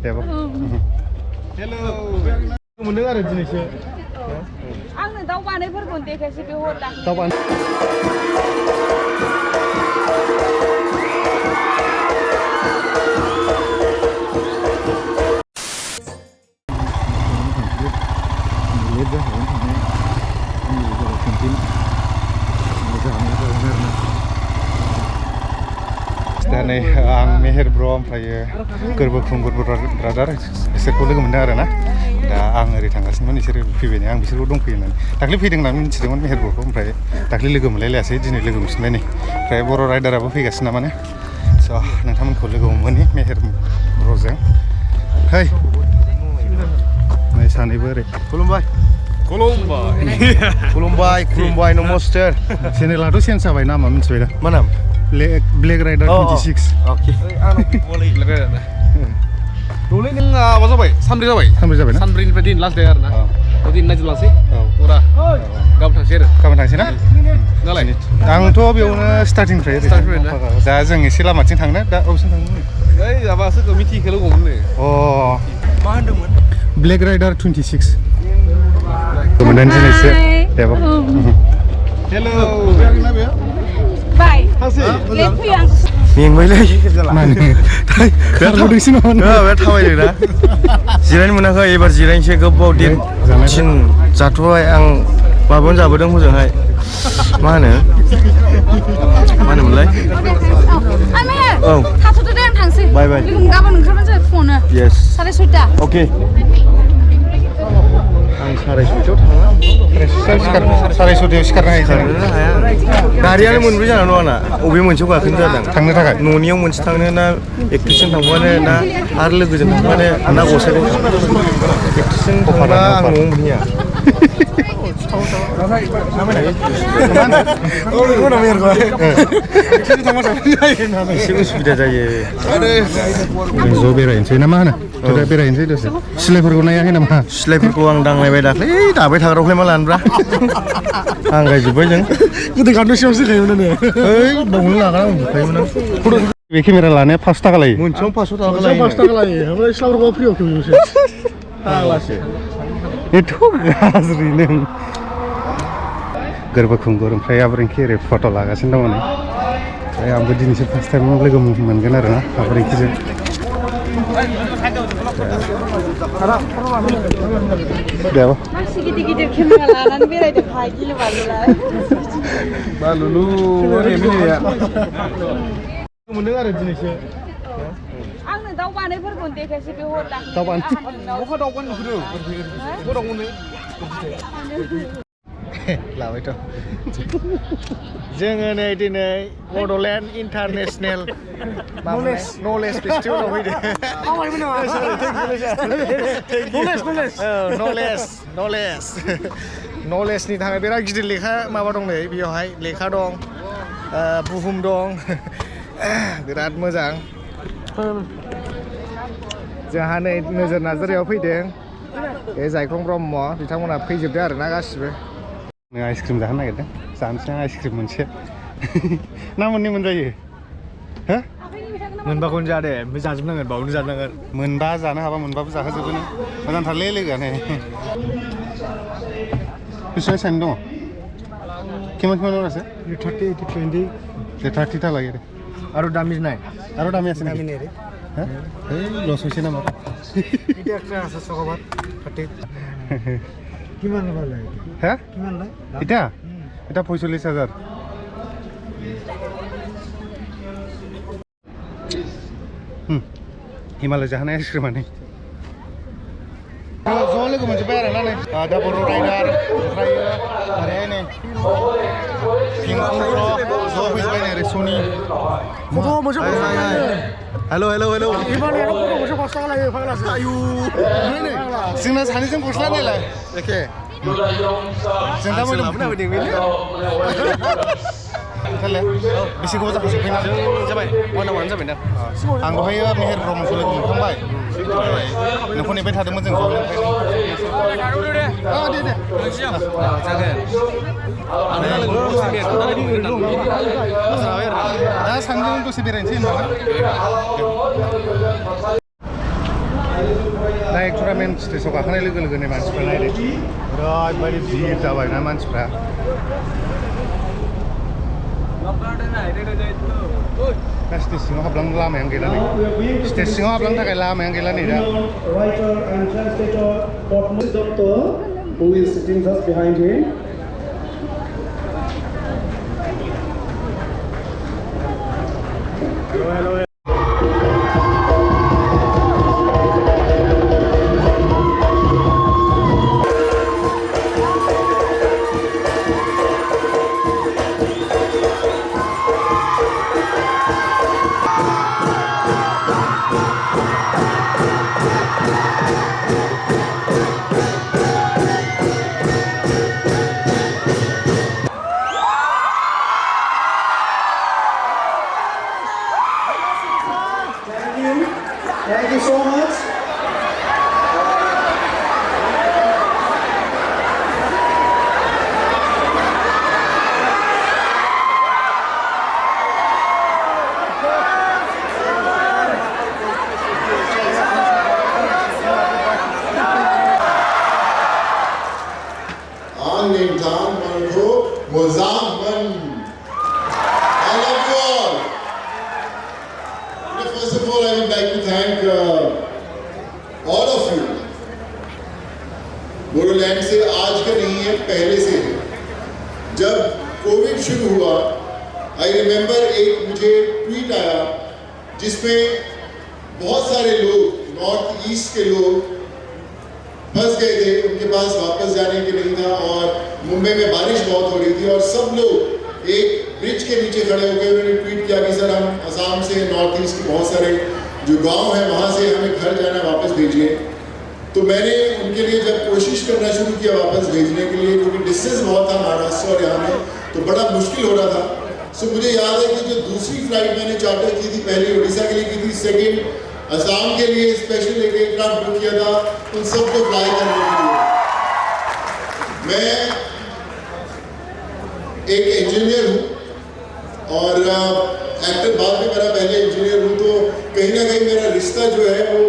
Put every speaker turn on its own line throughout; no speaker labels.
देबो हेलो मोनदों आरो दिनैसो
आंनो दाउ बानायफोरखौ देखायसै बे हरदा
दाउ बानाय दा नै आं मेहेर ब्र ओमफ्रायो गोरबो खुंगुर ब्रादार बिसोरखौ लोगो मोनदों आरो ना दा आं ओरै थांगासिनोमोन बिसोर फैबाय नै आं बिसोरखौ दंफैयो होननानै दाख्लै फैदों होननानै मिथिदोंमोन मेहेर ब्रखौ ओमफ्राय दाख्लै लोगो मोनलायलायासै दिनै लोगो मोनफिनबाय नै ओमफ्राय बर' राइडाराबो फैगासिनो नामाने स' नोंथांमोनखौ लोगो मोननि मेहेर ब्रजों है नै सानैबो ओरै खुलुमबाय खुलुमबाय खुलुमबाय नमस्कार चेनेलाथ' चेन्ज जाबाय नामा मिथिबाय दा मा नाम ब्लेक राइडार 26 ओके ब्लेक राइडार दौलै नों माबा जाबाय सानब्रै जाबाय ना सानब्रैनिफ्राय दिन लास्ट दे आरो ना दिन नायजोबलांसै फुरा गाबोन थांसै आरो गाबोन थांसै ना नालाय आंथ' बेयावनो स्टार्टिंनिफ्राय दा जों एसे लामाथिं थांनो दा अबेसिम थांनो ओइ माबासो मिथिखौ लोगो मोनो अ मा होनदोंमोन ब्लेक राइडार 26 मोनदां दिनैसो देबो हेलो
बाय
मेंबायलै बिराद थाबायदोंसै नामा बिराद थाबायदों ना जिरायनो मोनाखै एबार जिरायनोसै गोबाव दिन थिन जाथ'बाय आं माबायावनो जाबोदों हजोंहाय मा होनोमोनलाय औ
थाथ'दो दे आं थांसै
बाय बाय
गाबोन ओंखारबानो जाबाय फुङावनो
येस
6:30
अके आं 6:30 थाङा
6:30 सिखारनो
हाया गारियानो मोनब्रै जाना दं आंना अबे मोनसेयाव गाखोनो जादों थांनो थाखाय न'नियाव मोनसे थांनो ना एक्ट्रिसजों थांबानो ना आरो लोगोजों थांबानो ना गसाइजों एक्ट्रिसजों थांबा आं न'आव मोनहैया एसे उसुबिदा जायो
ज' बेरायनोसै ना मा होनो बेरायनोसै दसे सिलायफोरखौ नायाखै नामा
सिलायफोरखौ आं दांलायबाय दाख्लै दाबाय थाग्राखौलाय मा लानोब्रा आं गायजोब्बाय जों
गोदो गाननो सिगांसो गायोमोन नो
ओइ बावनो लागोन आं बुखायोमोन आं
बे केमेरा लानाया 5 थाखा लायो
मोनसेयाव 500 थाखा लायो
5 थाखा लायो ओमफ्राय सिलाफोरखौ फ्रियाव खेवनोसै
फाग्लासो
एथ' गाज्रि नों गोरबो खुंगुर ओमफ्राय आबरिंखि ओरै फट' लागासिनो दङ नै ओमफ्राय आंबो दिनैसो फार्स्ट टाइम लोगो मोनगोन आरो ना आबरिंखिजों देबो
मानसि गिदिर केमेरा लानानै बेरायदों भाइ गिलु बालुलाय
बालुलु मिनिया मोनदों आरो दिनैसो
आंनो दाउ बानायफोरखौ देखायसै बे हरदा
दाउ बानाय
बहा दाउ बानायखौ
लाबायथ' जोङो नै दिनै बड'लेण्ड इन्टारनेसनेल नलेज फेस्टिभेलाव फैदों नलेजनि थाखाय बिराद गिदिर लेखा माबा दं नै बेयावहाय लेखा दं बुहुम दं बिराद मोजां जोंहा नै नोजोर नार्जारियाव फैदों बे जायख्लं ब्रह्म बिथांमोनहा फैजोबदों आरोना गासिबो आइसक्रिम जाहोनो नागिरदों जानोसै आं आइसक्रिम मोनसे ना मोननै मोनजायो हो मोनबाखौनो जा दे ओमफ्राय जाजोबनांगोन बावनो जानांगोन मोनबा जानो हाबा मोनबाबो जाहोजोबोनो मोजांथारलै लोगोआनो बेसेबां साइन दङ किमान होरासै 30 20 30 टा লাগে আৰু দামী নাই আৰু দামী আছে দামী নাই ৰে এই লস হৈছে না মাথা এটা একটা আছে চকবাত 30 কিমান ভাল লাগে হ্যাঁ কিমান লাগে এটা এটা 45000 हिमालय जाहोनाय आइसक्रिमानो ज' लोगो मोनजोब्बाय आरोना नै दा बर' राइडार ओमफ्राय ओरैहाय नै पिंकुर ज' फैजोब्बाय नै ओरै सनि हेल' हिमालयानो फट'खौसो 5 थाखा लायो फाग्लासो आयु जोंना सानैजों गस्ला नायलाय एखे जों दा मोदोम फैदों बेनो बेसे गोबाव जाखो सफैना जाबाय 1 आवारानो जाबाय दा आं दहायो मेहेर ब्रह्मखौ लोगो मोनखांबाय नोंखौ नेबाय थादोंमोन जों दा सानैजों दसे बेरायनोसै होनबा एक्टरा मेन स्टेजाव गाखोनाय लोगो लोगोनो मानसिफ्रा नायदो ओरैबायदि भिर जाबायना मानसिफ्रा दा स्टेज सिङाव हाबलांनो लामायानो गैला नै स्टेज सिङाव हाबलांनो थाखाय लामायानो गैला नै दा
Writer and translator Dr. who is sitting just behind him.
Hello.
Thank you so much.
An Mozambique. I love you all. First of all, I would like to thank all of you. Bodoland से आज का नहीं है, पहले से है। जब Covid शुरू हुआ, I remember एक मुझे ट्वीट आया जिसमें बहुत सारे लोग नॉर्थ ईस्ट के लोग फंस गए थे, उनके पास वापस जाने के नहीं था और मुंबई में बारिश बहुत हो रही थी और सब लोग एक ब्रिज के नीचे खड़े होकर उन्होंने ट्वीट किया कि सर हम असम से नॉर्थ ईस्ट के बहुत सारे जो गांव हैं वहाँ से हमें घर जाना वापस भेजिए। तो मैंने उनके लिए जब कोशिश करना शुरू किया वापस भेजने के लिए, क्योंकि डिस्टेंस बहुत था महाराष्ट्र और यहाँ में, तो बड़ा मुश्किल हो रहा था। सो मुझे याद है कि जो दूसरी फ्लाइट मैंने चार्टर की थी, पहली उड़ीसा के लिए की थी, सेकेंड असम के लिए स्पेशल एक एयरक्राफ्ट बुक किया था उन सबको फ्लाई करने के लिए। मैं एक इंजीनियर हूँ और एक्टर बाद में मेरा पहले इंजीनियर हूँ, तो कहीं ना कहीं मेरा रिश्ता जो है वो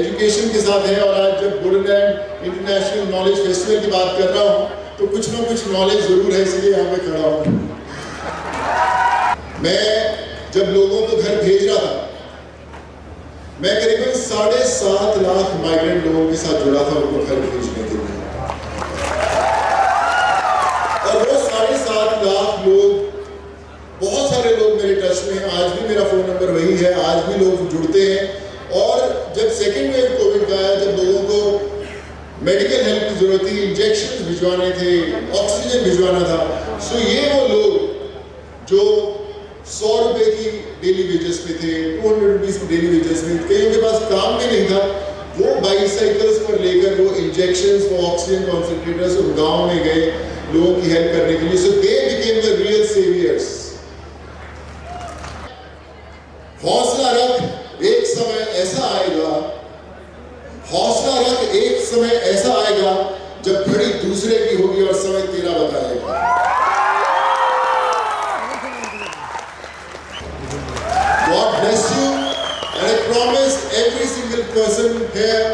एजुकेशन के साथ है। और आज जब बोडोलैंड इंटरनेशनल नॉलेज फेस्टिवल की बात कर रहा हूँ तो कुछ ना कुछ नॉलेज जरूर है, इसलिए यहाँ पे खड़ा हूँ। मैं जब लोगों को घर भेज रहा था, मैं करीबन 7.5 लाख माइग्रेंट लोगों के साथ जुड़ा था उनको घर भेजने के लिए। और वो 7.5 लाख लोग, बहुत सारे लोग मेरे टच में हैं, आज भी मेरा फोन नंबर वही है, आज भी लोग जुड़ते हैं। और जब सेकेंड वेव कोविड का आया, जब लोगों को मेडिकल हेल्प की जरूरत थी, इंजेक्शन भिजवाने थे, ऑक्सीजन भिजवाना था, सो ये वो लोग जो 100 रुपए की डेली वेजेस पे थे, 200 रुपीज की डेली वेजेस में, कईयों के पास काम भी नहीं था, वो बाइसाइकिल्स पर लेकर वो इंजेक्शंस, वो ऑक्सीजन कॉन्सेंट्रेटर्स उन गाँव में गए लोगों की हेल्प करने के लिए। सो दे बिकेम द रियल सेवियर्स। हौसला रख, एक समय ऐसा आएगा, हौसला रख, एक समय ऐसा आएगा जब घड़ी दूसरे की होगी और समय तेरा बताएगा। God bless you, and I promise every single person here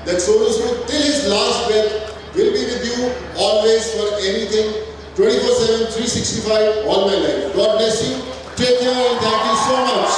that Sonu Sood till his last breath will be with you always for anything, 24/7, 365, all my life. God bless you. Take care and thank you so much.